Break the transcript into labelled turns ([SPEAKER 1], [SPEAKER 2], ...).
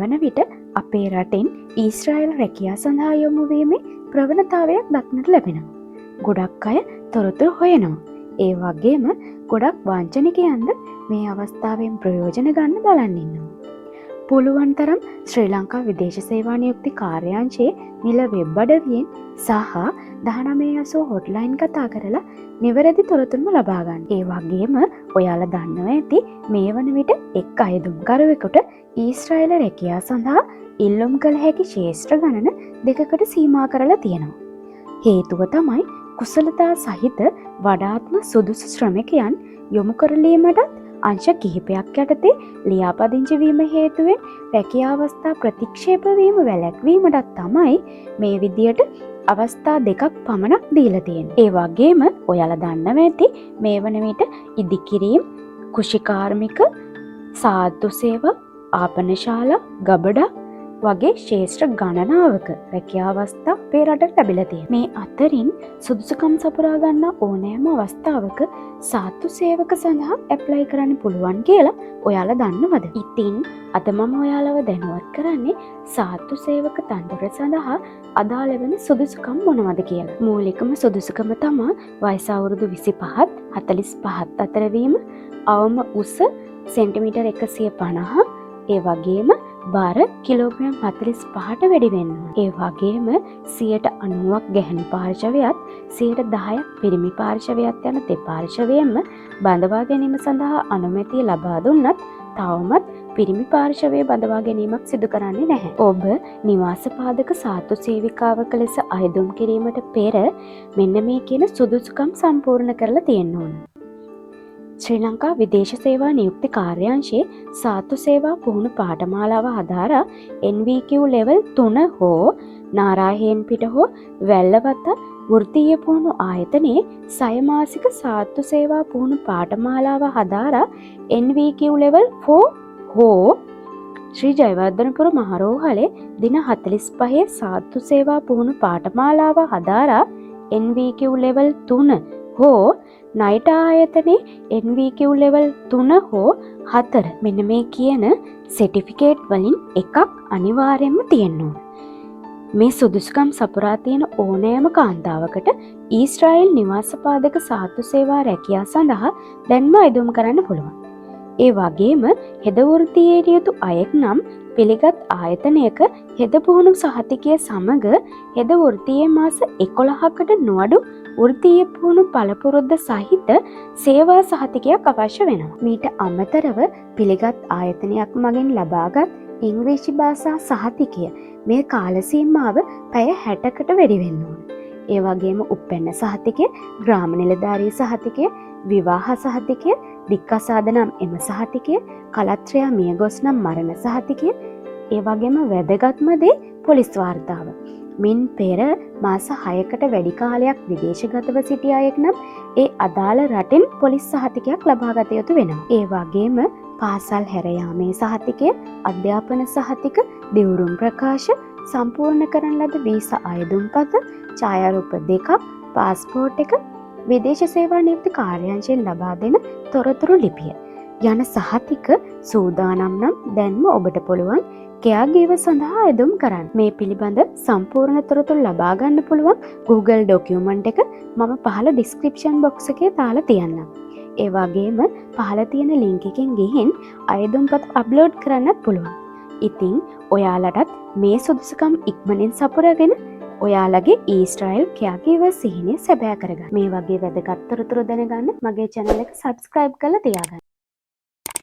[SPEAKER 1] වන විට අපේ රටෙන් ඊශ්‍රායල් රැකියා සඳහා යොමු වීමේ ප්‍රවණතාවයක් දක්නට ලැබෙනවා. ගොඩක් අය තොරතුරු හොයනවා. ඒ වගේම ගොඩක් වංචනිකයන්ද මේ අවස්ථාවෙන් ප්‍රයෝජන ගන්න බලන් ඉන්නවා. පුළුවන් තරම් ශ්‍රී ලංකා විදේශ සේවා නියුක්ති කාර්යාංශයේ නිල වෙබ් අඩවියෙන් සහ 1980 හොට්ලයින් කතා කරලා නිවැරදි තොරතුරු ලබා ගන්න. ඒ වගේම ඔයාලා දන්නවා ඇති මේ වන විට එක් අයදුම්කරුවෙකුට ඊශ්‍රායල රැකියා සඳහා ඉල්ලුම් කළ හැකි ක්ෂේත්‍ර ගණන දෙකකට සීමා කරලා තියෙනවා. හේතුව තමයි කුසලතා සහිත වඩාත්ම සුදුසු ශ්‍රමිකයන් යොමු කරලීමට අංශ කිහිපයක් යටතේ ලියාපදිංචි වීම හේතුවෙන් රැකියා අවස්ථා ප්‍රතික්ෂේප වීම වැළැක්වීමටත් තමයි මේ විදියට අවස්ථා දෙකක් පමණක් දීලා තියෙන්නේ. ඒ වගේම ඔයාලා දන්නවා ඇති මේ වන විට ඉදිකිරීම, කුෂිකාර්මික, සාත්තු සේවා, ආපනශාලා, ගබඩා වගේ ක්ෂේත්‍ර ගණනාවක රැකියා අවස්ථා අපේ රටට ලැබිලා තියෙනවා. මේ අතරින් සුදුසුකම් සපුරා ගන්න ඕනෑම අවස්ථාවක සාත්තු සේවක සඳහා ඇප්ලයි කරන්න පුළුවන් කියලා ඔයාලා දන්නවද? ඉතින් අද මම ඔයාලව දැනුවත් කරන්නේ සාත්තු සේවක තනතුර සඳහා අදාළ වෙන සුදුසුකම් මොනවද කියලා. මූලිකම සුදුසුකම තමයි වයස අවුරුදු 25ත් 45ත් අතර වීම, අවම උස සෙන්ටිමීටර් 150, ඒ වගේම බර කිලෝග්‍රෑම් 45ට වැඩි වෙන්න ඕන. ඒ වගේම 90ක් ගැහැණු පාර්ශවයත් 10ක් පිරිමි පාර්ශවයත් යන දෙපාර්ශවයෙන්ම බඳවා ගැනීම සඳහා අනුමැතිය ලබා දුන්නත් තවමත් පිරිමි පාර්ශවයේ බඳවා ගැනීමක් සිදු කරන්නේ නැහැ. ඔබ නිවාස පාදක සාත්තු සේවිකාවක ලෙස අයදුම් කිරීමට පෙර මෙන්න මේ කියන සුදුසුකම් සම්පූර්ණ කරලා තියෙන්න ඕන. ශ්‍රී ලංකා විදේශ සේවා නියුක්ති කාර්යාංශයේ සාත්තු සේවා පුහුණු පාඨමාලාව ආධාර NVQ ලෙවල් 3 හෝ නාරාහෙන් පිට හෝ වැල්ලවත්ත වෘත්තීය පුහුණු ආයතනයේ සයමාසික සාත්තු සේවා පුහුණු පාඨමාලාව ආධාර NVQ ලෙවල් 4 හෝ ශ්‍රී ජයවර්ධනපුර මහරෝහලේ දින 45 සාත්තු සේවා පුහුණු පාඨමාලාව ආධාර NVQ ලෙවල් 3 හෝ නයිට ආයතනයේ NVQ ලෙවල් 3 හෝ 4 මෙන්න මේ කියන සර්ටිෆිකේට් වලින් එකක් අනිවාර්යයෙන්ම තියෙන්න ඕන. මේ සුදුසුකම් සපුරා තියෙන ඕනෑම කාන්තාවකට ඊශ්‍රායල් නිවාස පාදක සාත්තු සේවා රැකියා සඳහා දැන්ම අයදුම් කරන්න පුළුවන්. ඒ වගේම හෙද වෘත්තියේ යුතු අයෙක් නම් පිළිගත් ආයතනයක හෙද පුහුණු සහතිකය සමග හෙද වෘත්තියේ මාස 11කට නොඅඩු වෘත්තීය පුහුණු පළපුරුද්ද සහිත සේවා සහතිකයක් අවශ්‍ය වෙනවා. මීට අමතරව පිළිගත් ආයතනයක් මගින් ලබාගත් ඉංග්‍රීසි භාෂා සහතිකය මේ කාල සීමාව පැය 60කට වැඩි වෙන්න ඕන. ඒ වගේම උප්පැන්න සහතිකය, ග්‍රාම නිලධාරී සහතිකය, විවාහ සහතිකය, දික්කසාද නම් එම සහතිකය, කලත්‍රයා මියගොස් නම් මරණ සහතිකය, ඒ වගේම වැදගත්ම දේ පොලිස් වාර්තාව. මින් පෙර මාස 6කට වැඩි කාලයක් විදේශගතව සිටි අයෙක් නම් ඒ අදාළ රටින් පොලිස් සහතිකයක් ලබා ගත යුතු වෙනවා. ඒ වගේම පාසල් හැර යාමේ සහතිකය, අධ්‍යාපන සහතික, දිවුරුම් ප්‍රකාශ, සම්පූර්ණ කරන ලද වීසා අයදුම්පත, ඡායාරූප දෙකක්, පාස්පෝර්ට් එක, විදේශ සේවා නියුක්ති කාර්යාංශයෙන් ලබා දෙන තොරතුරු ලිපිය යන සහතික සූදානම් නම් දැන්ම ඔබට පුළුවන් කෙයාගීව සඳහා අයදුම් කරන්න. මේ පිළිබඳ සම්පූර්ණ තොරතුරු ලබා ගන්න පුළුවන් Google ඩොකියුමන්ට් එක මම පහළ ඩිස්ක්‍රිප්ෂන් බොක්ස් එකේ දාලා තියන්නම්. ඒ වගේම පහළ තියෙන ලින්ක් එකෙන් ගිහින් අයදුම්පත් අප්ලෝඩ් කරන්නත් පුළුවන්. ඉතින් ඔයාලටත් මේ සුදුසුකම් ඉක්මනින් සපුරගෙන ඔයාලගේ ඊශ්‍රායල් කෙයාගීව සිහිනය සැබෑ කරගන්න. මේ වගේ වැදගත් තොරතුරු දැනගන්න මගේ channel එක subscribe කරලා තියාගන්න.